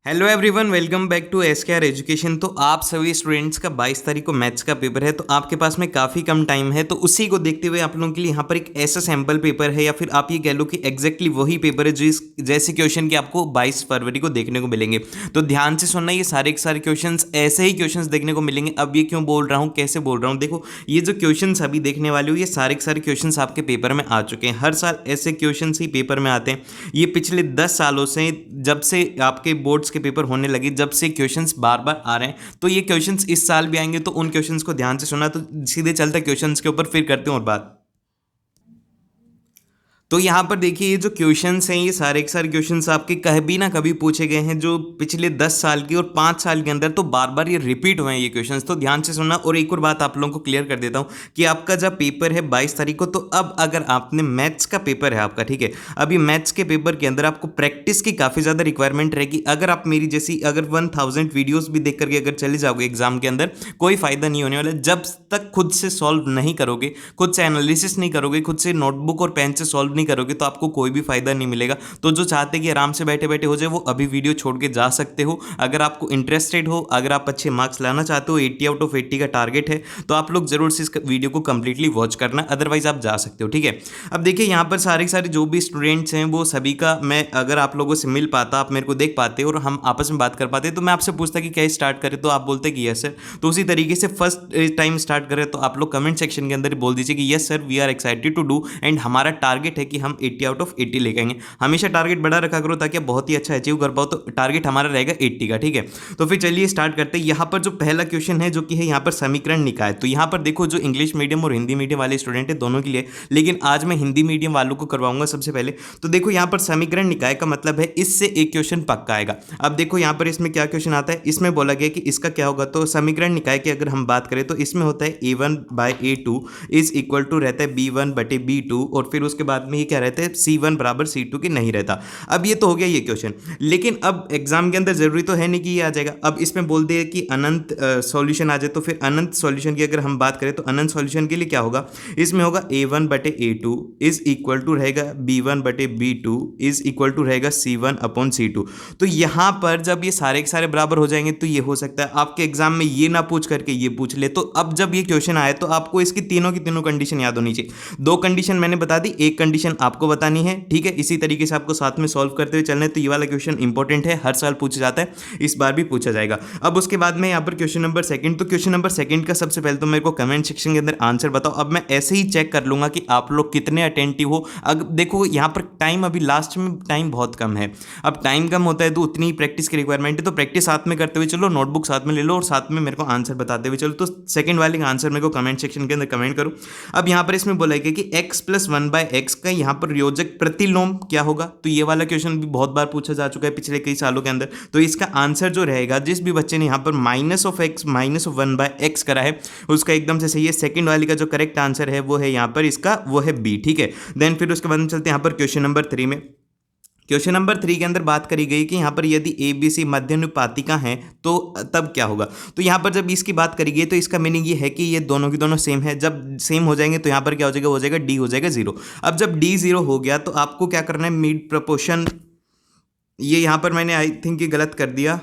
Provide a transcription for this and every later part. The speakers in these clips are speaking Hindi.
Hello everyone, welcome back to S K R education. तो आप सभी स्टूडेंट्स का 22 तारीख को मैथ्स का पेपर है, तो आपके पास में काफ़ी कम टाइम है। तो उसी को देखते हुए आप लोगों के लिए यहाँ पर एक ऐसा सैम्पल पेपर है, या फिर आप ये कह लो कि एग्जैक्टली वही पेपर है जो इस जैसे क्वेश्चन के आपको 22 फरवरी को देखने को मिलेंगे। तो ध्यान से सुनना, ये सारे के सारे क्वेश्चन ऐसे ही क्वेश्चन देखने को मिलेंगे। अब ये क्यों बोल रहा हूँ, कैसे बोल रहा हूँ, देखो ये जो क्वेश्चन अभी देखने वाले हो, ये सारे के सारे क्वेश्चन आपके पेपर में आ चुके हैं। हर साल ऐसे क्वेश्चन ही पेपर में आते हैं। ये पिछले 10 सालों से, जब से आपके बोर्ड्स के पेपर होने लगे, जब से क्वेश्चंस बार बार आ रहे हैं, तो ये क्वेश्चंस इस साल भी आएंगे। तो उन क्वेश्चंस को ध्यान से सुना, तो सीधे चलते क्वेश्चंस के ऊपर, फिर करते हैं और बात। तो यहाँ पर देखिए, ये जो क्वेश्चंस हैं, ये सारे के सारे क्वेश्चंस आपके कभी ना कभी पूछे गए हैं, जो पिछले 10 साल की और 5 साल के अंदर तो बार बार ये रिपीट हुए हैं ये क्वेश्चंस। तो ध्यान से सुनना। और एक और बात आप लोगों को क्लियर कर देता हूँ कि आपका जब पेपर है 22 तारीख को, तो अब अगर आपने मैथ्स का पेपर है आपका, ठीक है, अभी मैथ्स के पेपर के अंदर आपको प्रैक्टिस की काफ़ी ज़्यादा रिक्वायरमेंट रहेगी। अगर आप मेरी जैसी अगर 1000 वीडियोज़ भी देख करके अगर चले जाओगे एग्जाम के अंदर, कोई फ़ायदा नहीं होने वाला। जब तक खुद से सॉल्व नहीं करोगे, खुद से एनालिसिस नहीं करोगे, खुद से नोटबुक और पेन से सॉल्व नहीं करोगे, तो आपको कोई भी फायदा नहीं मिलेगा। तो जो चाहते कि आराम से बैठे बैठे हो जाए, वो अभी वीडियो छोड़ के जा सकते हो। अगर आपको इंटरेस्टेड हो, अगर आप अच्छे मार्क्स लाना चाहते हो, 80 आउट ऑफ 80 का टारगेट है, तो आप लोग जरूर से इस वीडियो को कंप्लीटली वॉच करना, अदरवाइज आप जा सकते हो, ठीक है। अब देखिए, यहाँ पर सारे सारे जो भी स्टूडेंट्स हैं, वो सभी का मैं अगर आप लोगों से मिल पाता, आप मेरे को देख पाते और हम आपस में बात कर पाते, तो मैं आपसे पूछता कि क्या स्टार्ट करें, तो आप बोलते कि यस सर। तो उसी तरीके से फर्स्ट टाइम स्टार्ट करें, तो आप लोग कमेंट सेक्शन के अंदर बोल दीजिए कि yes sir, we are excited to do, and हमारा टारगेट है कि हम 80 आउट ऑफ 80 लेके आएंगे। हमेशा टारगेट बड़ा रखा करो, ताकि आप बहुत ही अच्छा अचीव कर पाओ। तो टारगेट हमारा रहेगा 80 का, ठीक है। तो फिर चलिए स्टार्ट करते हैं। यहाँ पर जो पहला क्वेश्चन है, जो कि है यहाँ पर समीकरण निकाय। तो यहाँ पर देखो, जो इंग्लिश मीडियम और हिंदी मीडियम वाले स्टूडेंट है, दोनों के लिए, लेकिन आज मैं हिंदी मीडियम वालों को करवाऊंगा सबसे पहले। तो देखो, यहाँ पर समीकरण निकाय का मतलब है इससे एक क्वेश्चन पक्का आएगा। अब देखो यहाँ पर इसमें क्या क्वेश्चन आता है, इसमें बोला गया कि इसका क्या होगा। तो समीकरण निकाय की अगर हम बात करें, तो इसमें होता है a1/a2 इज इक्वल टू रहता है b1/b2, और फिर उसके बाद में ये क्या रहता है, c1 बराबर c2 के नहीं रहता। अब ये तो हो गया ये क्वेश्चन, लेकिन अब एग्जाम के अंदर जरूरी तो है नहीं कि ये आ जाएगा। अब इसमें बोल दे कि अनंत सॉल्यूशन आ जाए, तो फिर अनंत सॉल्यूशन की अगर हम बात करें, तो अनंत सॉल्यूशन के लिए क्या होगा, इसमें होगा a1/a2 इज इक्वल टू रहेगा b1/b2 इज इक्वल टू रहेगा c1/c2। तो यहां पर जब ये सारे के सारे बराबर हो जाएंगे, तो ये हो सकता है आपके एग्जाम में ये ना पूछ करके ये पूछ ले। तो अब जब ये क्वेश्चन आए, तो आपको इसकी तीनों की तीनों कंडीशन याद होनी चाहिए। दो कंडीशन मैंने बता दी, एक कंडीशन आपको बतानी है, ठीक है। इसी तरीके से आपको साथ में सॉल्व करते हुए चलना है। तो ये वाला क्वेश्चन इंपॉर्टेंट है, हर साल पूछा जाता है, इस बार भी पूछा जाएगा। अब उसके बाद में यहाँ पर क्वेश्चन नंबर सेकंड। तो क्वेश्चन नंबर सेकंड का सबसे पहले तो मेरे को कमेंट सेक्शन के अंदर आंसर बताओ। अब मैं ऐसे ही चेक कर लूंगा कि आप लोग कितने अटेंटिव हो। अब देखो, यहाँ पर टाइम अभी लास्ट में टाइम बहुत कम है। अब टाइम कम होता है, तो उतनी ही प्रैक्टिस की रिक्वायरमेंट है। तो प्रैक्टिस साथ में करते हुए चलो, नोटबुक साथ में ले लो, और साथ में मेरे को आंसर बताते हुए चलो। तो सेकंड वाले का आंसर मेरे को कमेंट सेक्शन के अंदर कमेंट करो। अब यहाँ पर इसमें बोला गया कि x + 1/x का यहाँ पर योजक प्रतिलोम क्या होगा। तो ये वाला क्वेश्चन भी बहुत बार पूछा जा चुका है पिछले कई सालों के अंदर। तो इसका आंसर जो रहेगा, जिस भी बच्चे ने यहाँ पर -(x) -(1/x) करा है, उसका एकदम से सही है। सेकंड वाले का जो करेक्ट आंसर है, वो है यहाँ पर इसका, वो है बी, ठीक है। देन फिर उसके बाद हम चलते हैं यहाँ पर क्वेश्चन नंबर 3 में। क्वेश्चन नंबर 3 के अंदर बात करी गई कि यहाँ पर यदि ए बी सी मध्यनुपातिका हैं, तो तब क्या होगा। तो यहाँ पर जब इसकी बात करी गई, तो इसका मीनिंग ये है कि ये दोनों की दोनों सेम है। जब सेम हो जाएंगे, तो यहाँ पर क्या हो जाएगा डी हो जाएगा 0। अब जब डी 0 हो गया, तो आपको क्या करना है, मिड प्रपोर्शन, ये यहाँ पर मैंने आई थिंक ये गलत कर दिया।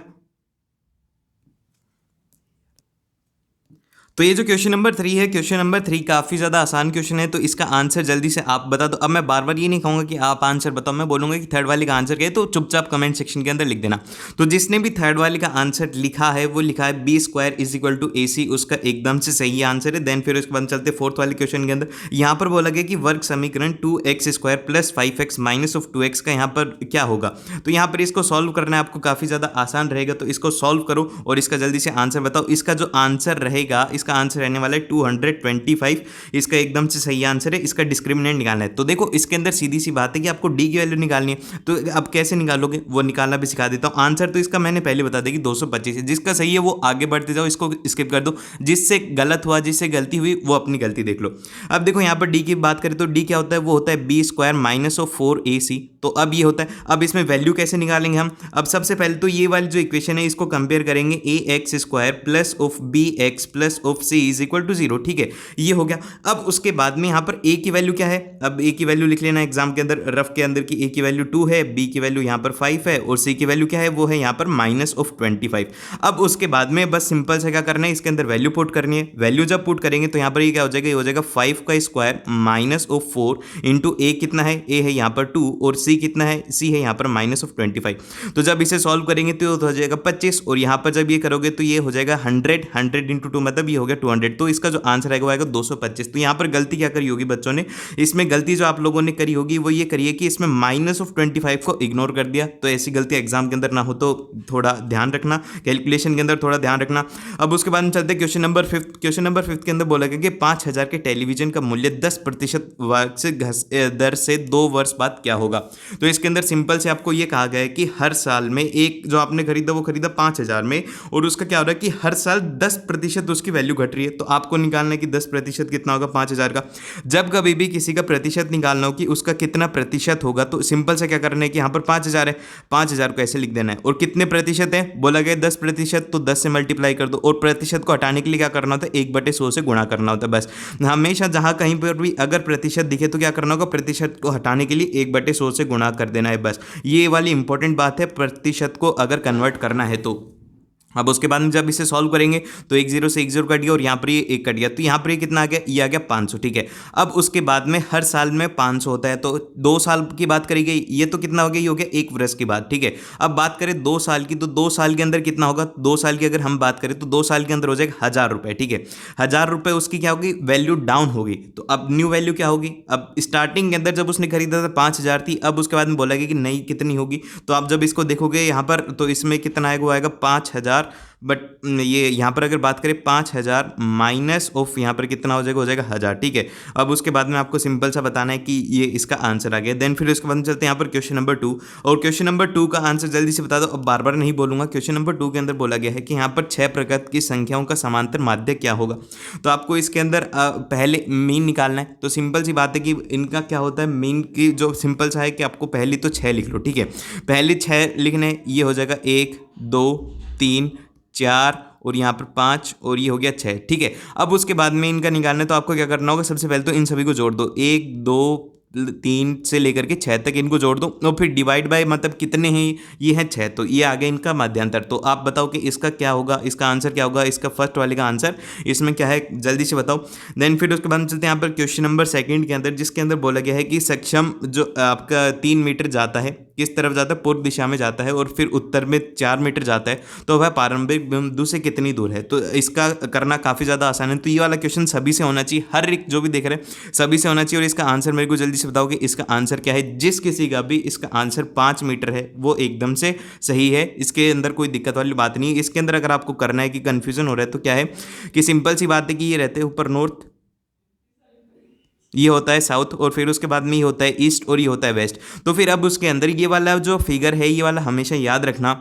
तो ये जो क्वेश्चन नंबर 3 है, क्वेश्चन नंबर 3 काफ़ी ज़्यादा आसान क्वेश्चन है। तो इसका आंसर जल्दी से आप बता दो। अब मैं बार बार ये नहीं कहूँगा कि आप आंसर बताओ, मैं बोलूँगा कि थर्ड वाले का आंसर क्या है, तो चुपचाप कमेंट सेक्शन के अंदर लिख देना। तो जिसने भी थर्ड वाले का आंसर लिखा है, वो लिखा है b² = ac, उसका एकदम से सही आंसर है। देन फिर उसके बाद चलते फोर्थ वाले क्वेश्चन के अंदर। यहाँ पर बोला गया कि वर्ग समीकरण 2x² + 5x - 2x का यहाँ पर क्या होगा। तो यहाँ पर इसको सॉल्व करना है, आपको काफ़ी ज़्यादा आसान रहेगा। तो इसको सॉल्व करो और इसका जल्दी से आंसर बताओ। इसका जो आंसर रहेगा, इसका आंसर रहने वाला है 225। इसका एकदम से सही आंसर है। इसका डिस्क्रिमिनेंट निकालना है। तो देखो, इसके अंदर सीधी सी बात है कि आपको डी की वैल्यू निकालनी है। तो अब कैसे निकालोगे, वो निकालना भी सिखा देता हूं। आंसर तो इसका मैंने पहले बता दिया कि 225 है। जिसका सही है वो आगे बढ़ते जाओ, इसको स्किप कर दो। जिससे गलत हुआ, जिससे गलती हुई, वो अपनी गलती देख लो। अब देखो, यहाँ पर डी की बात करें, तो डी क्या होता है, वो होता है b² - 4ac। तो अब ये होता है, अब इसमें वैल्यू कैसे निकालेंगे हम। अब सबसे पहले तो ये वाली जो इक्वेशन है, इसको कंपेयर करेंगे ax² + bx + of C is equal to 0, ठीक है, ये हो गया। अब उसके बाद में यहाँ पर ए की वैल्यू क्या है, अब ए की वैल्यू लिख लेना एग्जाम के अंदर, रफ के अंदर की ए की वैल्यू 2 है, बी की वैल्यू यहाँ पर 5 है और सी की वैल्यू क्या है, वो है यहाँ पर -25। अब उसके बाद में बस सिंपल से क्या करना है, इसके अंदर वैल्यू पुट करनी है। वैल्यू जब पुट करेंगे तो यहाँ पर ये क्या हो जाएगा, ये हो जाएगा 5 का स्क्वायर -4 इंटू ए कितना है, ए है यहाँ पर 2 और सी कितना है, सी है यहाँ पर -25। तो जब इसे सॉल्व करेंगे तो हो जाएगा 25 और यहाँ पर जब ये करोगे तो ये हो जाएगा 100 इंटू 2 मतलब ये हो गया 200। तो इसका जो आंसर आएगा वो आएगा 225। तो यहाँ पर गलती क्या करी होगी बच्चों ने, इसमें गलती जो आप लोगों ने करी होगी वो ये करिए कि इसमें -25 को इग्नोर कर दिया। तो ऐसी गलती एग्जाम के अंदर ना हो तो थोड़ा ध्यान रखना, कैलकुलेशन के अंदर थोड़ा ध्यान रखना। अब उसके बाद में चलते हैं क्वेश्चन नंबर 5। क्वेश्चन नंबर 5 के अंदर बोला गया कि 5000 के टेलीविजन का मूल्य 10% दर से 2 वर्ष बाद क्या होगा। तो इसके अंदर सिंपल से आपको ये कहा गया है कि हर साल में एक जो आपने खरीदा वो खरीदा 5000 में और उसका क्या हो रहा है कि हर साल 10% उसकी वैल्यू घट रही है। तो आपको निकालना है कि 10% कितना होगा 5000 का। जब कभी भी किसी का प्रतिशत निकालना हो कि उसका कितना प्रतिशत होगा तो सिंपल से क्या करना है कि यहाँ पर 5000 है, 5000 को ऐसे लिख देना है और कितने प्रतिशत है बोला गया 10%, तो 10 से मल्टीप्लाई कर दो और प्रतिशत को हटाने के लिए क्या करना होता है 1/100 से गुणा करना होता है। बस हमेशा जहाँ कहीं पर भी अगर प्रतिशत दिखे तो क्या करना होगा, प्रतिशत को हटाने के लिए 1/100 से गुणा कर देना है। बस ये वाली इंपॉर्टेंट बात है प्रतिशत को अगर कन्वर्ट करना है तो। अब उसके बाद में जब इसे सॉल्व करेंगे तो 1 0 से 1 0 कट गया और यहाँ पर ये 1 कट गया, तो यहाँ पर ये कितना आ गया, ये आ गया 500, ठीक है। अब उसके बाद में हर साल में 500 होता है तो 2 साल की बात करी गई, ये तो कितना हो गया, ये हो गया 1 वर्ष की बात, ठीक है। अब बात करें 2 साल की, तो 2 साल के अंदर कितना होगा, 2 साल की अगर हम बात करें तो 2 साल के अंदर हो जाएगा 1000 रुपये, ठीक है। 1000 रुपये उसकी क्या होगी, वैल्यू डाउन होगी। तो अब न्यू वैल्यू क्या होगी, अब स्टार्टिंग के अंदर जब उसने खरीदा था 5000 थी, अब उसके बाद में बोला गया कि नई कितनी होगी। तो आप जब इसको देखोगे यहाँ पर तो इसमें कितना आएगा, वो आएगा 5000, बट ये यहाँ पर अगर बात करें 5000 माइनस ऑफ यहाँ पर कितना हो जाएगा 1000, ठीक है। अब उसके बाद में आपको सिंपल सा बताना है कि ये इसका आंसर आ गया। देन फिर उसके बाद में चलते हैं यहाँ पर क्वेश्चन नंबर 2 और क्वेश्चन नंबर 2 का आंसर जल्दी से बता दो, अब बार बार नहीं बोलूंगा। क्वेश्चन नंबर 2 के अंदर बोला गया है कि यहाँ पर 6 प्रकार की संख्याओं का समांतर माध्य क्या होगा। तो आपको इसके अंदर पहले मीन निकालना है। तो सिंपल सी बात है कि इनका क्या होता है, मीन की जो सिंपल सा है कि आपको पहली तो 6 लिख लो, ठीक है। पहले 6 लिखने, ये हो जाएगा 1 2 3 4 और यहाँ पर 5 और ये हो गया 6, ठीक है। अब उसके बाद में इनका निकालना है तो आपको क्या करना होगा, सबसे पहले तो इन सभी को जोड़ दो, 1 2 3 से लेकर के 6 तक इनको जोड़ दो और फिर डिवाइड बाय मतलब कितने हैं, ये है 6, तो ये आ गया इनका माध्यांतर। तो आप बताओ कि इसका क्या होगा, इसका आंसर क्या होगा, इसका फर्स्ट वाले का आंसर इसमें क्या है, जल्दी से बताओ। देन फिर उसके बाद चलते हैं यहाँ पर क्वेश्चन नंबर 2 के अंदर, जिसके अंदर बोला गया है कि सक्षम जो आपका 3 मीटर जाता है, किस तरफ जाता है, पूर्व दिशा में जाता है और फिर उत्तर में 4 मीटर जाता है, तो वह प्रारंभिक बिंदु से कितनी दूर है। तो इसका करना काफ़ी ज़्यादा आसान है। तो ये वाला क्वेश्चन सभी से होना चाहिए, हर एक जो भी देख रहे हैं सभी से होना चाहिए। और इसका आंसर मेरे को जल्दी से बताओ कि इसका आंसर क्या है। जिस किसी का भी इसका आंसर 5 मीटर है वो एकदम से सही है, इसके अंदर कोई दिक्कत वाली बात नहीं है। इसके अंदर अगर आपको करना है कि कन्फ्यूजन हो रहा है तो क्या है कि सिंपल सी बात है कि ये रहते हैं ऊपर नॉर्थ, ये होता है साउथ और फिर उसके बाद में ये होता है ईस्ट और ये होता है वेस्ट। तो फिर अब उसके अंदर ये वाला जो फिगर है ये वाला हमेशा याद रखना,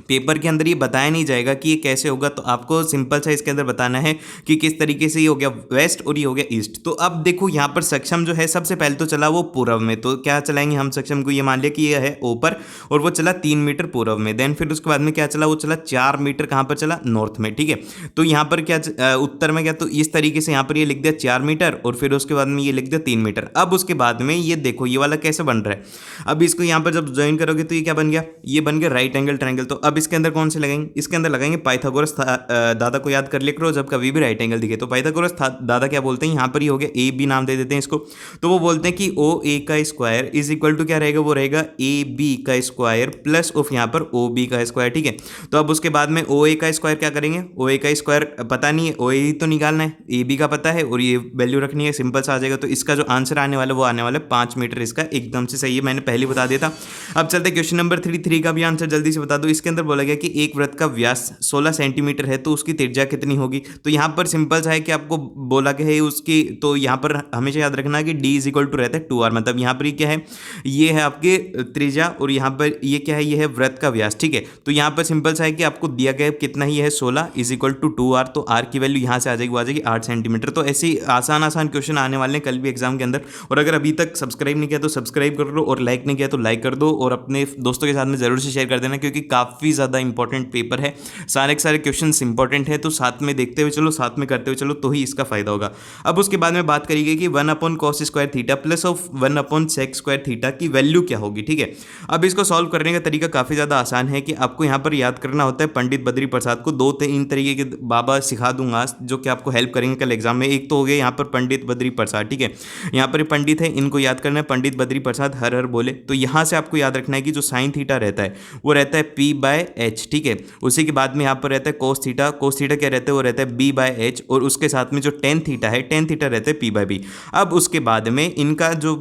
पेपर के अंदर ये बताया नहीं जाएगा कि ये कैसे होगा। तो आपको सिंपल सा इसके अंदर बताना है कि किस तरीके से ये हो गया वेस्ट और ये हो गया ईस्ट। तो अब देखो यहाँ पर सक्षम जो है सबसे पहले तो चला वो पूर्व में, तो क्या चलाएंगे हम सक्षम को, ये मान लिया कि ये है ऊपर और वो चला 3 मीटर पूर्व में। देन फिर उसके बाद में क्या चला, वो चला 4 मीटर कहाँ पर चला, नॉर्थ में, ठीक है। तो यहाँ पर क्या उत्तर में क्या, तो इस तरीके से यहाँ पर ये लिख दिया 4 मीटर और फिर उसके बाद में ये लिख दिया 3 मीटर। अब उसके बाद में ये देखो ये वाला कैसे बन रहा है, अब इसको यहाँ पर जब ज्वाइन करोगे तो ये क्या बन गया, ये बन गया राइट एंगल ट्रायंगल। तो अब इसके अंदर कौन से लगेंगे, इसके अंदर लगाएंगे पाइथागोरस दादा को याद कर लिया करो जब कभी भी राइट एंगल दिखे। तो पाइथागोरस दादा क्या बोलते हैं, यहाँ पर ही हो गया ए बी नाम दे देते हैं इसको। तो वो बोलते हैं कि ओ ए का स्क्वायर इज इक्वल टू क्या रहेगा, वो रहेगा ए बी का स्क्वायर प्लस ऑफ यहाँ पर ओ बी का स्क्वायर, ठीक है। तो अब उसके बाद में ओ ए का स्क्वायर क्या करेंगे, ओ ए का स्क्वायर पता नहीं है, ओ ए तो निकालना है, ए बी का पता है और ये वैल्यू रखनी है, सिंपल सा आ जाएगा। तो इसका जो आंसर आने वाला वो आने वाला 5 मीटर, इसका एकदम से सही है, मैंने पहले बता दिया था। अब चलते क्वेश्चन नंबर 3 का भी आंसर जल्दी से बता दो। इसके अंदर बोला गया कि एक वृत्त का व्यास 16 सेंटीमीटर है तो उसकी त्रिज्या कितनी होगी। तो यहाँ पर सिंपल सा है कि आपको बोला गया है उसकी, तो यहाँ पर हमेशा याद रखना कि d इज इक्वल टू रहता है 2r, मतलब यहाँ पर ये क्या है, ये है आपके त्रिज्या और यहाँ पर ये क्या है, ये है वृत्त का व्यास, ठीक है। तो यहाँ पर सिंपल सा है कि आपको दिया गया है कितना ही है 16 इज इक्वल टू 2r, तो r की वैल्यू यहाँ से आ जाएगी, वो आ जाएगी 8 सेंटीमीटर। तो ऐसे आसान क्वेश्चन आने वाले हैं कल भी एग्जाम के अंदर। और अगर अभी तक सब्सक्राइब नहीं किया तो सब्सक्राइब कर लो और लाइक नहीं किया तो लाइक कर दो और अपने दोस्तों के साथ में जरूर से शेयर कर देना, क्योंकि काफ़ी काफ़ी ज़्यादा इंपॉर्टेंट पेपर है, सारे के सारे क्वेश्चंस इंपॉर्टेंट है, तो साथ में देखते हुए चलो, साथ में करते हुए चलो, तो ही इसका फायदा होगा। अब उसके बाद में बात करी गई कि 1/cos² theta plus of 1/sec² theta की वैल्यू क्या होगी। ठीक है, अब इसको सॉल्व करने का तरीका काफ़ी ज़्यादा आसान है कि आपको यहाँ पर याद करना होता है पंडित बद्री प्रसाद को। 2-3 तरीके के बाबा सिखा दूंगा जो कि आपको हेल्प करेंगे कल एग्जाम में। एक तो हो गया यहाँ पर पंडित बद्री प्रसाद, ठीक है, यहाँ पर पंडित है, इनको याद करना है, पंडित बद्री प्रसाद हर हर बोले। तो यहाँ से आपको याद रखना है कि जो साइन थीटा रहता है वो रहता है P/H, ठीक है। उसी के बाद में यहाँ पर रहता है कोस थीटा, कोस थीटा क्या रहता है, वो रहता है B/H, और उसके साथ में जो टेन थीटा है, टेन थीटा रहता है P/B। अब उसके बाद में इनका जो,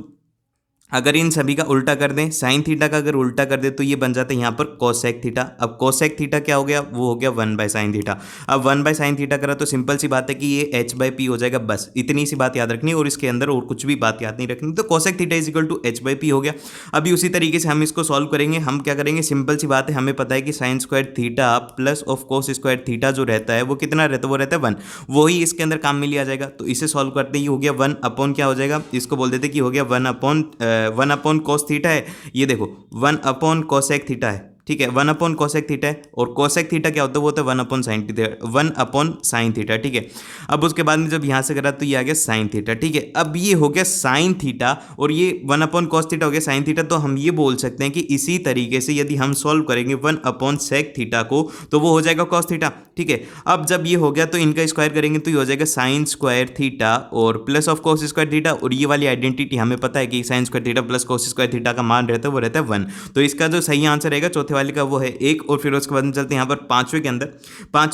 अगर इन सभी का उल्टा कर दें, साइन थीटा का अगर उल्टा कर दें तो ये बन जाता है यहाँ पर कोसेक थीटा। अब कोसेक थीटा क्या हो गया, वो हो गया 1/sin थीटा। अब 1/sin थीटा करा तो सिंपल सी बात है कि ये H/P हो जाएगा, बस इतनी सी बात याद रखनी है और इसके अंदर और कुछ भी बात याद नहीं रखनी। तो cosec theta is equal to H/P हो गया। अभी उसी तरीके से हम इसको सॉल्व करेंगे। हम क्या करेंगे, सिंपल सी बात है, हमें पता है कि sign square theta plus of cos square theta जो रहता है वो कितना रहता है, वो रहता है 1। वही इसके अंदर काम में लिया जाएगा। तो इसे सॉल्व करते ही हो गया 1 क्या हो जाएगा, इसको बोल देते कि हो गया 1 cos थीटा है, ये देखो 1/cosec थीटा है, ठीक है, 1/cosec थीटा है, और cosec थीटा क्या होता है, वो होता है 1/sin थीटा, 1/sin थीटा, ठीक है। अब उसके बाद में जब यहाँ से करा तो ये आ गया sin थीटा, ठीक है। अब ये हो गया sin थीटा और ये 1/cos थीटा हो गया sin थीटा। तो हम ये बोल सकते हैं कि इसी तरीके से यदि हम सॉल्व करेंगे 1/sec थीटा को तो वो हो जाएगा cos थीटा, ठीक है। अब जब ये हो गया तो इनका स्क्वायर करेंगे तो ये हो जाएगा sin स्क्वायर थीटा और plus of cos square theta, और ये वाली आइडेंटिटी हमें पता है कि sin square theta plus cos square theta का मान रहता है वो रहता है 1। तो इसका जो सही आंसर रहेगा चौथे वाले का वो है 1। और फिर उसके बाद में चलते हैं यहाँ पर पांचवें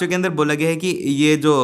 के अंदर बोला गया है कि ये जो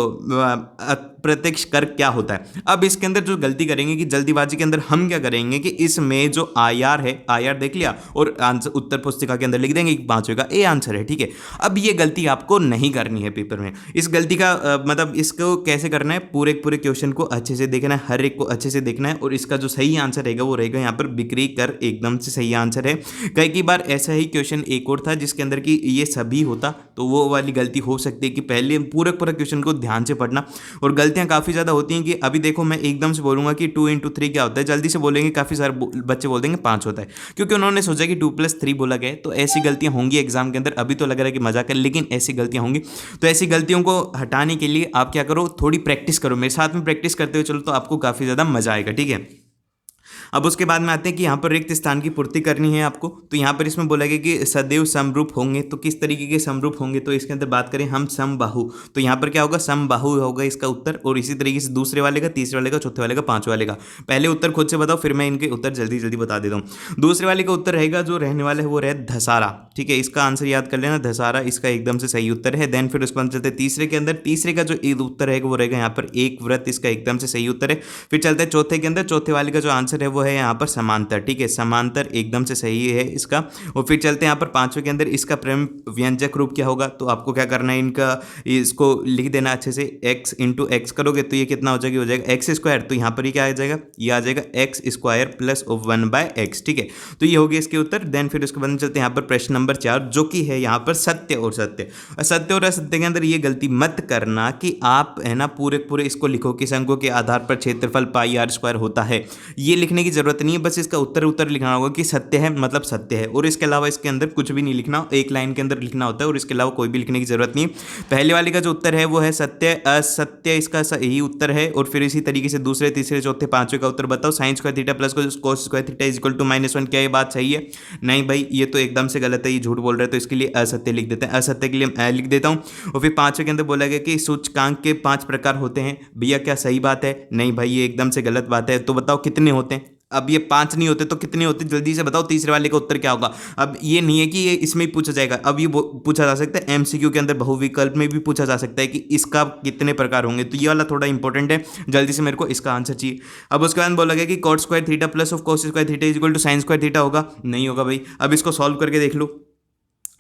अप्रत्यक्ष कर क्या होता है। अब इसके अंदर जो गलती करेंगे कि जल्दीबाजी के अंदर हम क्या करेंगे कि इसमें जो IR है, IR देख लिया और आंसर उत्तर पुस्तिका के अंदर लिख देंगे कि पांचवें का ए आंसर है, ठीक है। अब ये गलती आपको नहीं करनी है पेपर में। इस गलती का मतलब इसको कैसे करना है, पूरे क्वेश्चन को अच्छे से देखना है, हर एक को अच्छे से देखना है, और इसका जो सही आंसर रहेगा वो रहेगा यहाँ पर बिक्री कर, एकदम से सही आंसर है। कई बार ऐसा ही क्वेश्चन एक और था जिसके अंदर कि ये सभी होता तो वो वाली गलती हो सकती है कि पहले पूरा क्वेश्चन को ध्यान से पढ़ना। और गलतियां काफ़ी ज़्यादा होती हैं कि अभी देखो मैं एकदम से बोलूँगा कि 2 × 3 क्या होता है, जल्दी से बोलेंगे काफ़ी सारे बच्चे बोल देंगे 5 होता है, क्योंकि उन्होंने सोचा कि 2 + 3 बोला गया है। तो ऐसी गलतियां होंगी एग्जाम के अंदर। अभी तो लग रहा है कि मजाक है, लेकिन ऐसी गलतियां होंगी। तो ऐसी गलतियों को हटाने के लिए आप क्या करो, थोड़ी प्रैक्टिस करो, मेरे साथ में प्रैक्टिस करते हुए चलो, तो आपको काफ़ी ज़्यादा मजा आएगा, ठीक है। अब उसके बाद में आते हैं कि यहाँ पर रिक्त स्थान की पूर्ति करनी है आपको। तो यहाँ पर इसमें बोला गया कि सदैव समरूप होंगे। तो किस तरीके के समरूप होंगे, तो इसके अंदर बात करें हम समबाहु, तो यहाँ पर क्या होगा, समबाहु होगा इसका उत्तर। और इसी तरीके से दूसरे वाले का, तीसरे वाले का, चौथे वाले का, पांचवे वाले का। पहले उत्तर खुद से बताओ, फिर मैं इनके उत्तर जल्दी जल्दी बता देता हूँ। दूसरे वाले का उत्तर रहेगा जो रहने वाला है वो रहे धसारा, ठीक है। इसका आंसर याद कर लेना, धसारा इसका एकदम से सही उत्तर है। देन फिर उसके बाद चलते तीसरे के अंदर, तीसरे का जो उत्तर रहेगा वो रहेगा यहाँ पर एक व्रत, इसका एकदम से सही उत्तर है। फिर चलते हैं चौथे के अंदर, चौथे वाले का जो आंसर है वो है यहाँ पर समांतर, ठीक है, समांतर एकदम से सही है इसका। और फिर चलते हैं यहाँ पर पांचवें के अंदर, इसका प्रेम व्यंजक रूप क्या होगा। तो आपको क्या करना है, इनका इसको लिख देना अच्छे से, x × x करोगे तो ये कितना हो जाएगा, हो जाएगा x²। तो यहाँ पर ये क्या आ जाएगा, ये आ जाएगा x² प्लस 1/x, ठीक है। तो ये हो गया इसके उत्तर। देन फिर उसके बाद चलते हैं यहाँ पर प्रश्न नंबर 4, जो कि है यहाँ पर सत्य और सत्य। सत्य और असत्य के अंदर ये गलती मत करना कि आप है ना पूरे इसको लिखो कि अंकों के आधार पर क्षेत्रफल πr² होता है। ये लिखने की जरूरत नहीं है, बस इसका उत्तर लिखना होगा कि सत्य है मतलब सत्य है, और इसके अलावा इसके अंदर कुछ भी नहीं लिखना, एक लाइन के अंदर लिखना होता है, और इसके अलावा कोई भी लिखने की जरूरत नहीं। पहले वाले का जो उत्तर है वो है सत्य, असत्य इसका सही उत्तर है। और फिर इसी तरीके से दूसरे, तीसरे, चौथे, पांचवें का उत्तर बताओ। Sine square theta plus cos square theta is equal to -1, क्या ये बात सही है? नहीं भाई, ये तो एकदम से गलत है, ये झूठ बोल रहे हैं। तो इसके लिए असत्य लिख देते हैं, असत्य के लिए लिख देता हूँ। और फिर पांचवें के अंदर बोला गया कि सूचकांक के 5 प्रकार होते हैं। भैया क्या सही बात है? नहीं भाई, ये एकदम से गलत बात है। तो बताओ कितने होते हैं? अब ये 5 नहीं होते तो कितने होते, जल्दी से बताओ। तीसरे वाले का उत्तर क्या होगा? अब ये नहीं है कि ये इसमें ही पूछा जाएगा, अब ये पूछा जा सकता है MCQ के अंदर, बहुविकल्प में भी पूछा जा सकता है कि इसका कितने प्रकार होंगे। तो ये वाला थोड़ा इंपॉर्टेंट है, जल्दी से मेरे को इसका आंसर चाहिए। अब उसके बाद बोला गया कि cot square theta plus of cos square theta is equal to sin square theta होगा। नहीं होगा भाई। अब इसको सॉल्व करके देख लो।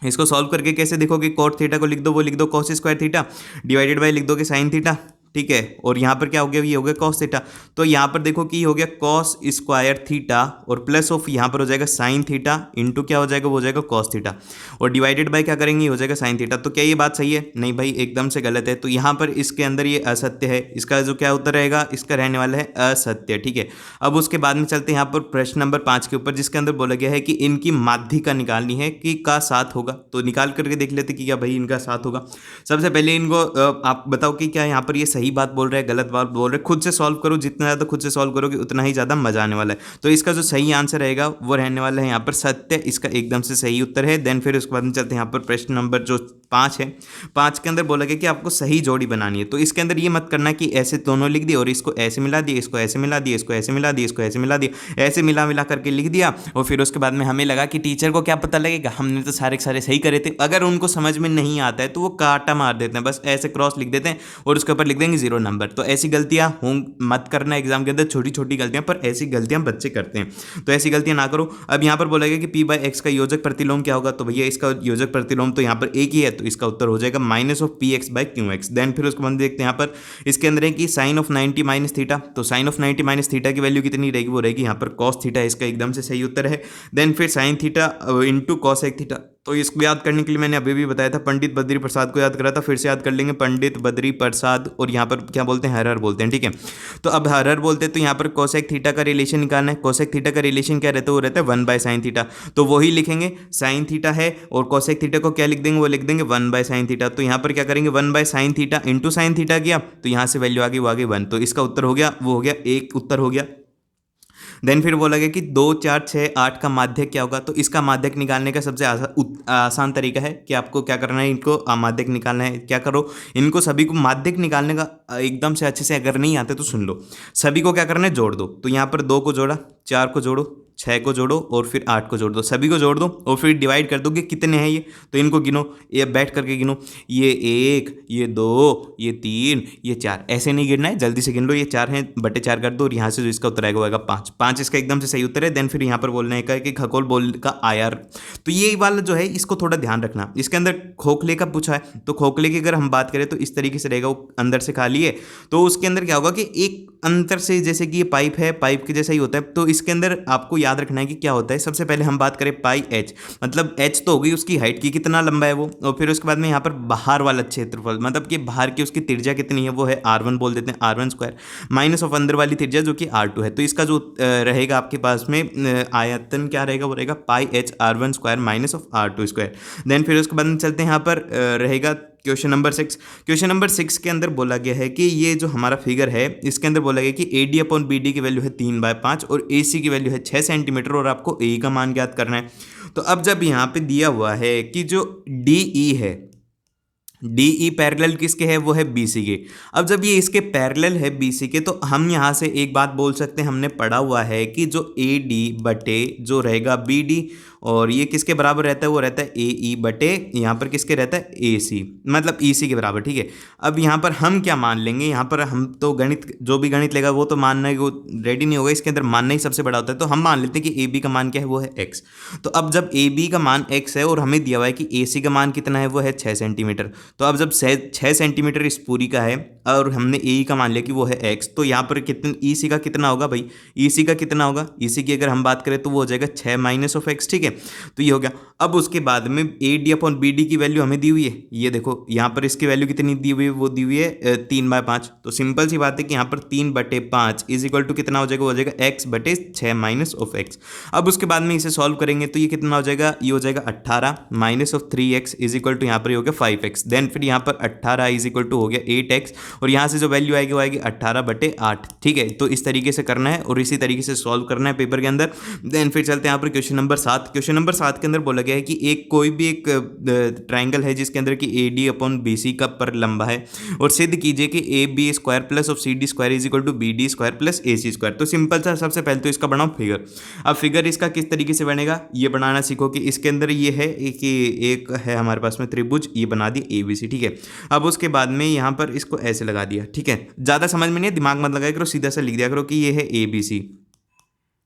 इसको सॉल्व करके कैसे देखोगे, cot थीटा को लिख दो, वो लिख दो cos square theta, divided by लिख दोगे sin थीटा, ठीक है, और यहाँ पर क्या हो गया, ये हो गया कॉस थीटा। तो यहाँ पर देखो कि ये हो गया कॉस स्क्वायर थीटा और प्लस ऑफ यहाँ पर हो जाएगा साइन थीटा इंटू क्या हो जाएगा, वो हो जाएगा कॉस थीटा, और डिवाइडेड बाय क्या करेंगे, ये हो जाएगा साइन थीटा। तो क्या ये बात सही है? नहीं भाई, एकदम से गलत है। तो यहाँ पर इसके अंदर ये असत्य है, इसका जो क्या उत्तर रहेगा, इसका रहने वाला है असत्य। ठीक है, अब उसके बाद में चलते हैं यहाँ पर प्रश्न नंबर 5 के ऊपर, जिसके अंदर बोला गया है कि इनकी माध्यिका निकालनी है कि का साथ होगा। तो निकाल करके देख लेते कि क्या भाई इनका साथ होगा। सबसे पहले इनको आप बताओ कि क्या यहाँ पर ये सही बात बोल रहे हैं, गलत बात बोल रहे हैं। खुद से सॉल्व करो, जितना ज़्यादा खुद से सॉल्व करोगे उतना ही ज़्यादा मजा आने वाला है। तो इसका जो सही आंसर रहेगा वो रहने वाला है यहाँ पर सत्य, इसका एकदम से सही उत्तर है। देन फिर उसके बाद में चलते हैं यहाँ पर प्रश्न नंबर जो 5 है, 5 के अंदर बोला गया कि आपको सही जोड़ी बनानी है। तो इसके अंदर ये मत करना कि ऐसे दोनों लिख दिए और इसको ऐसे मिला दिए, इसको ऐसे मिला दिए, इसको ऐसे मिला दिए, इसको ऐसे मिला दिया, ऐसे मिला मिला करके लिख दिया और फिर उसके बाद में हमें लगा कि टीचर को क्या पता लगेगा, हमने तो सारे के सारे सही करे थे। अगर उनको समझ में नहीं आता है तो वो काटा मार देते हैं, बस ऐसे क्रॉस लिख देते हैं और उसके ऊपर लिख देंगे 0 नंबर। तो ऐसी गलतियां मत करना एग्जाम के अंदर, छोटी छोटी गलतियां, पर ऐसी गलतियां बच्चे करते हैं, तो ऐसी गलतियां ना करो। अब यहाँ पर बोला गया कि पी बाई एक्स का योजक प्रतिलोम क्या होगा, तो भैया इसका योजक प्रतिलोम तो यहाँ पर एक ही है, तो इसका उत्तर हो जाएगा minus of P X by Q X. Then फिर उसके बाद देखते हैं यहाँ पर इसके अंदर है कि साइन ऑफ 90 माइनस थीटा, तो साइन ऑफ 90 माइनस थीटा की वैल्यू कितनी रहेगी, वो रहेगी यहाँ पर कॉस थीटा, इसका एकदम से सही उत्तर है। देन फिर साइन थीटा इंटू कॉस एक थीटा, तो इसको याद करने के लिए मैंने अभी भी बताया था, पंडित बद्री प्रसाद को याद करा था, फिर से याद कर लेंगे पंडित बद्री प्रसाद, और यहाँ पर क्या बोलते हैं, हर बोलते हैं। ठीक है, तो अब हर बोलते हैं तो यहाँ पर कोसेक थीटा का रिलेशन निकालना है। कोसेक थीटा का रिलेशन क्या रहता है, वो रहता है 1 बाय साइन थीटा, तो वही लिखेंगे, साइन थीटा है और कोसेक थीटा को क्या लिख देंगे, वो लिख देंगे 1 बाय साइन थीटा। तो यहाँ पर क्या करेंगे, 1 by sine theta into sine theta किया, तो यहाँ से वैल्यू आ गई, वो आ गई 1, तो इसका उत्तर हो गया, वो हो गया एक उत्तर हो गया। देन फिर बोला गया कि 2 4 6 8 का माध्यक क्या होगा, तो इसका माध्यक निकालने का सबसे आसान तरीका है कि आपको क्या करना है, इनको माध्यक निकालना है। क्या करो, इनको सभी को माध्यक निकालने का एकदम से अच्छे से अगर नहीं आते तो सुन लो, सभी को क्या करना है, जोड़ दो। तो यहाँ पर 2 को जोड़ा, 4 को जोड़ो, 6 को जोड़ो और फिर 8 को जोड़ दो, सभी को जोड़ दो और फिर डिवाइड कर दो कि कितने हैं ये, तो इनको गिनो, ये बैठ करके गिनो, ये 1, ये 2, ये 3, ये 4, ऐसे नहीं गिनना है, जल्दी से गिन लो। ये 4 हैं, बटे 4 कर दो और यहाँ से जो इसका उत्तर आएगा वो आएगा 5, 5 इसका एकदम से सही उत्तर है। देन फिर यहाँ पर बोलने का है कि खगोल बोल का आयार, तो ये वाला जो है इसको थोड़ा ध्यान रखना, इसके अंदर खोखले का पूछा है, तो खोखले की अगर हम बात करें तो इस तरीके से रहेगा, वो अंदर से खाली है, तो उसके अंदर क्या होगा कि एक अंतर से, जैसे कि ये पाइप है, पाइप के जैसा ही होता है, तो इसके अंदर आपको याद रखना है कि क्या होता है। सबसे पहले हम बात करें पाई एच, मतलब एच तो होगी उसकी हाइट की, कितना लंबा है वो, और फिर उसके बाद में यहाँ पर बाहर वाला क्षेत्रफल, मतलब कि बाहर की उसकी त्रिज्या कितनी है, वो है R1 बोल देते हैं, R1 स्क्वायर माइनस ऑफ अंदर वाली त्रिज्या जो कि R2 है। तो इसका जो रहेगा आपके पास में आयतन क्या रहेगा, वो रहेगा pi H R1 square minus of R2 square. Then फिर उसके बाद में चलते हैं यहाँ पर रहेगा क्वेश्चन नंबर 6। क्वेश्चन नंबर 6 के अंदर बोला गया है कि ये जो हमारा फिगर है इसके अंदर बोला गया कि AD अपॉन BD की वैल्यू है 3/5 और AC की वैल्यू है 6 सेंटीमीटर और आपको A का मान ज्ञात करना है। तो अब जब यहाँ पे दिया हुआ है कि जो DE है, DE पैरेलल किसके है, वो है BC के। अब जब ये इसके पैरेलल है BC के, तो हम यहाँ से एक बात बोल सकते हैं, हमने पढ़ा हुआ है कि जो AD बटे जो रहेगा BD, और ये किसके बराबर रहता है, वो रहता है AE बटे यहाँ पर किसके रहता है AC, मतलब EC के बराबर। ठीक है, अब यहाँ पर हम क्या मान लेंगे, यहाँ पर हम तो गणित, जो भी गणित लेगा वो तो मानना है, वो रेडी नहीं होगा, इसके अंदर मानना ही सबसे बड़ा होता है। तो हम मान लेते हैं कि AB का मान क्या है, वो है x। तो अब जब AB का मान x है और हमें दिया हुआ है कि AC का मान कितना है, वो है 6 सेंटीमीटर, तो अब जब 6 सेंटीमीटर इस पूरी का है और हमने AE का मान लिया कि वो है x, तो यहाँ पर कितने EC का कितना होगा भाई, EC का कितना होगा, EC की अगर हम बात करें तो वो हो जाएगा 6 माइनस ऑफ x। ठीक है, तो ये हो गया। अब उसके बाद में AD अपॉन BD की वैल्यू हमें दी हुई है, ये देखो यहाँ पर इसकी वैल्यू कितनी दी हुई है, वो दी हुई है 3/5। तो सिंपल सी बात है कि यहाँ पर 3/5 इज इक्वल टू कितना हो जाएगा, हो जाएगा x बटे 6 माइनस ऑफ x। अब उसके बाद में इसे सॉल्व करेंगे तो ये कितना हो जाएगा, ये हो जाएगा 18 minus of 3x is equal to यहाँ पर हो गया 5x। देन फिर यहाँ पर 18 इज इक्वल टू हो गया 8x और यहाँ से जो वैल्यू आएगी वो आएगी 18/8। ठीक है, तो इस तरीके से करना है और इसी तरीके से सॉल्व करना है पेपर के अंदर। देन फिर चलते हैं यहाँ पर क्वेश्चन नंबर 7। क्वेश्चन नंबर 7 के अंदर बोला गया है कि एक कोई भी एक ट्राइंगल है जिसके अंदर कि AD अपॉन BC का पर लंबा है और सिद्ध कीजिए कि AB square plus of CD square is equal to BD square plus AC square. तो सिंपल सा, सबसे पहले तो इसका बनाओ फिगर। अब फिगर इसका किस तरीके से बनेगा ये बनाना सीखो कि इसके अंदर ये है कि एक है हमारे पास में त्रिभुज, ये बना दिया ABC। ठीक है, अब उसके बाद में यहाँ पर इसको ऐसे लगा दिया। ठीक है, ज़्यादा समझ में नहीं, दिमाग मत लगाया करो, सीधा सा लिख दिया करो कि ये है ABC।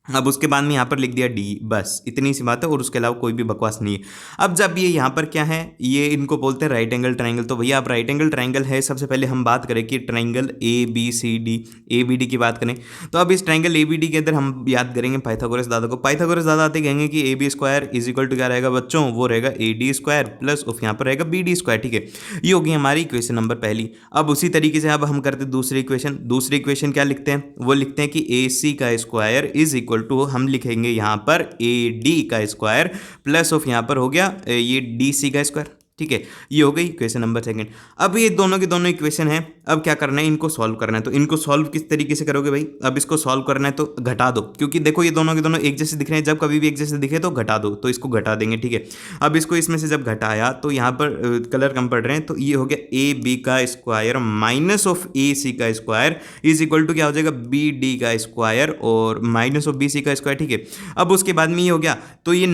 अब उसके बाद में यहाँ पर लिख दिया डी, बस इतनी सी बात है और उसके अलावा कोई भी बकवास नहीं है। अब जब ये यहाँ पर क्या है, ये इनको बोलते हैं राइट एंगल ट्राइंगल। तो भैया आप राइट एंगल ट्राइंगल है, सबसे पहले हम बात करें कि triangle A B C D, A B D की बात करें तो अब इस ट्राइंगल ए बी डी के अंदर हम याद करेंगे पाइथागोरस दादा को। पाइथागोरस दादा आते कहेंगे कि A B square is equal to क्या रहेगा बच्चों, वो रहेगा A D square plus of यहाँ पर रहेगा बी डी स्क्वायर। ठीक है, ये होगी हमारी इक्वेशन नंबर पहली। अब उसी तरीके से अब हम करते दूसरी इक्वेशन। दूसरी इक्वेशन क्या लिखते हैं, वो लिखते हैं कि ए सी का स्क्वायर इज इक्वल टू, हम लिखेंगे यहां पर ए डी का स्क्वायर प्लस ऑफ यहां पर हो गया ये डी सी का स्क्वायर। ठीक है, ये हो गई इक्वेशन नंबर सेकंड। अब ये दोनों की दोनों इक्वेशन है, अब क्या करना है, इनको सॉल्व करना है। तो इनको सॉल्व किस तरीके से करोगे भाई, अब इसको सॉल्व करना है तो घटा दो, क्योंकि देखो ये दोनों के दोनों एक जैसे दिख रहे हैं, जब कभी भी एक जैसे दिखे तो घटा दो, तो इसको घटा देंगे। ठीक है, अब इसको इसमें से जब घटाया तो यहाँ पर कलर कम पड़ रहे हैं, तो ये हो गया ए बी का स्क्वायर माइनस ऑफ ए सी का स्क्वायर इज इक्वल टू क्या हो जाएगा, बी डी का स्क्वायर और माइनस ऑफ बी सी का स्क्वायर। ठीक है, अब उसके बाद में ये हो गया, तो ये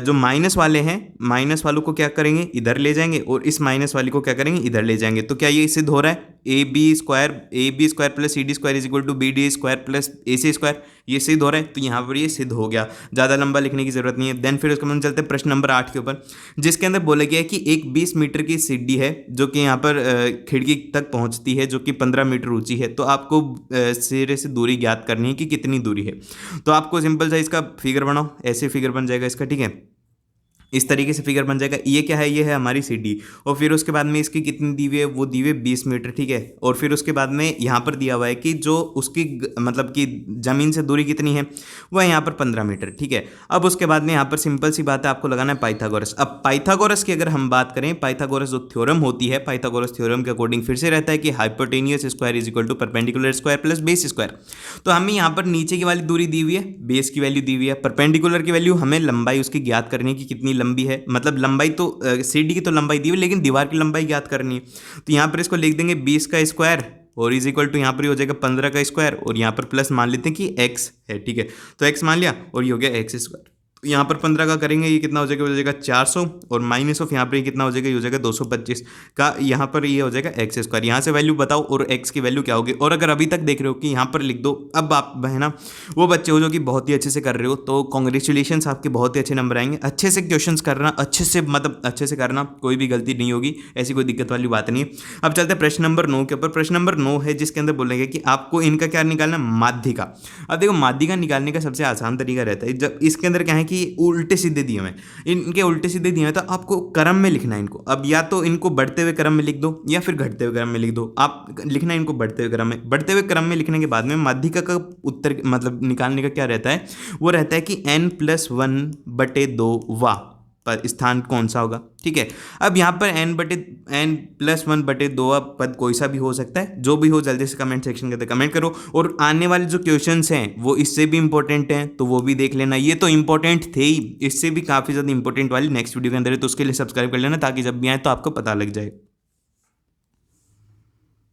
जो माइनस वाले हैं, माइनस वालों को क्या करेंगे, इधर ले जाएंगे और इस माइनस वाले को क्या करेंगे, इधर ले जाएंगे। तो क्या ये सिद्ध हो रहा है, A B square plus C D square is equal to B D square plus A C square, ये सिद्ध हो रहा है। तो यहाँ पर ये सिद्ध हो गया, ज़्यादा लंबा लिखने की जरूरत नहीं है। देन फिर उसके बाद चलते हैं प्रश्न नंबर 8 के ऊपर, जिसके अंदर बोला गया है कि एक 20 मीटर की सीढ़ी है जो कि यहाँ पर खिड़की तक पहुँचती है, जो कि 15 मीटर ऊंची है। तो आपको सिरे से दूरी ज्ञात करनी है कि कितनी दूरी है। तो आपको सिंपल सा इसका फिगर बनाओ, ऐसे फिगर बन जाएगा इसका। ठीक है, इस तरीके से फिगर बन जाएगा। ये क्या है, ये है हमारी सीढ़ी, और फिर उसके बाद में इसकी कितनी दी हुई है, वो दी हुई है 20 मीटर। ठीक है, और फिर उसके बाद में यहाँ पर दिया हुआ है कि जो उसकी मतलब कि ज़मीन से दूरी कितनी है, वह यहाँ पर 15 मीटर। ठीक है, अब उसके बाद में यहाँ पर सिंपल सी बात है, आपको लगाना है पाइथागोरस। अब पाइथागोरस की अगर हम बात करें, पाइथागोरस जो थ्योरम होती है, पाइथागोरस थ्योरम के अकॉर्डिंग फिर से रहता है कि hypotenuse square is equal to perpendicular square plus base square. तो हमें यहाँ पर नीचे की वाली दूरी दी हुई है, बेस की वैल्यू दी हुई है, परपेंडिकुलर की वैल्यू हमें लंबाई उसकी ज्ञात करनी है कि कितनी लंबी है, मतलब लंबाई तो सीढ़ी की तो लंबाई दी हुई, लेकिन दीवार की लंबाई ज्ञात करनी है। तो यहाँ पर इसको लिख देंगे 20 का स्क्वायर और इज इक्वल टू यहाँ पर हो जाएगा 15 का स्क्वायर, और यहाँ पर प्लस मान लेते हैं कि x है। ठीक है, तो x मान लिया और ये हो गया x स्क्वायर। तो यहाँ पर 15 का करेंगे, ये कितना हो जाएगा, हो जाएगा 400, और माइनस ऑफ यहाँ पर ये कितना हो जाएगा, ये हो जाएगा 225 का, यहाँ पर ये हो जाएगा एक्स स्क्वायर। यहाँ से वैल्यू बताओ और एक्स की वैल्यू क्या होगी। और अगर अभी तक देख रहे हो कि यहाँ पर लिख दो, अब आप है ना वो बच्चे हो जो कि बहुत ही अच्छे से कर रहे हो, तो कॉन्ग्रेचुलेशंस, आपके बहुत ही अच्छे नंबर आएंगे। अच्छे से क्वेश्चंस करना, अच्छे से मतलब अच्छे से करना, कोई भी गलती नहीं होगी, ऐसी कोई दिक्कत वाली बात नहीं है। अब चलते हैं प्रश्न नंबर 9 के ऊपर। प्रश्न नंबर 9 है जिसके अंदर बोलेंगे कि आपको इनका क्या निकालना, माध्यिका। अब देखो माध्यिका निकालने का सबसे आसान तरीका रहता है, जब इसके अंदर क्या है कि उल्टे सीधे दिए हुए हैं, इनके उल्टे सीधे दिए हुए, तो आपको क्रम में लिखना है इनको। अब या तो इनको बढ़ते हुए क्रम में लिख दो या फिर घटते हुए क्रम में लिख दो। आप लिखना है इनको बढ़ते हुए क्रम में। बढ़ते हुए क्रम में लिखने के बाद में माध्यिका का उत्तर मतलब निकालने का क्या रहता है, वो रहता है कि n+1/2 वाह पर स्थान कौन सा होगा। ठीक है, अब यहाँ पर n+1/2 पद कोई सा भी हो सकता है, जो भी हो जल्दी से कमेंट सेक्शन के अंदर कमेंट करो। और आने वाले जो क्वेश्चंस हैं वो इससे भी इंपॉर्टेंट हैं, तो वो भी देख लेना। ये तो इंपॉर्टेंट थे ही, इससे भी काफ़ी ज़्यादा इंपॉर्टेंट वाली नेक्स्ट वीडियो के अंदर है, तो उसके लिए सब्सक्राइब कर लेना ताकि जब भी आए तो आपको पता लग जाए।